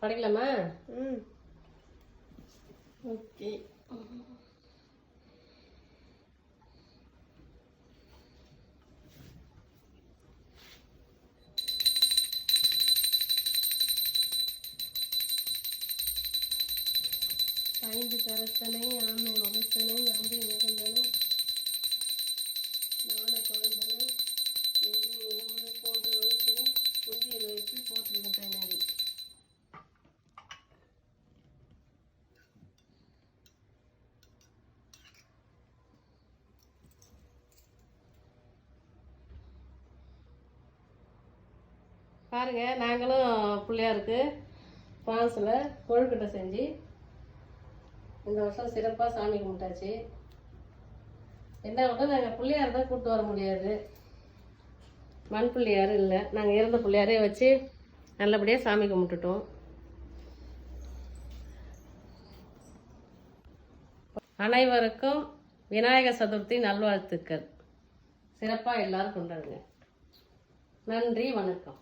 படைக்கலாமா? Okay. ஐந்து கரத்தனை ஆமை முகத்தனை நம்பி மிகுந்தனை நாண குழந்தனை என்று இளமுறை போன்ற வயிற்றினை குந்தியில் வைத்து போற்றுகின்ற நதி. பாருங்க, நாங்களும் பிள்ளையாருக்கு பான்ஸில் கொழுக்கட்டை செஞ்சு இந்த வருஷம் சிறப்பாக சாமி கும்பிட்டாச்சு. என்ன மட்டும் நாங்கள் பிள்ளையார் தான் கூப்பிட்டு வர முடியாது, மண் பிள்ளையார் இல்லை, நாங்கள் இறந்த பிள்ளையாரே வச்சு நல்லபடியாக சாமி கும்பிட்டுட்டோம். அனைவருக்கும் விநாயகர் சதுர்த்தி நல்வாழ்த்துக்கள். சிறப்பாக எல்லாரும் கொண்டாடுங்க. நன்றி, வணக்கம்.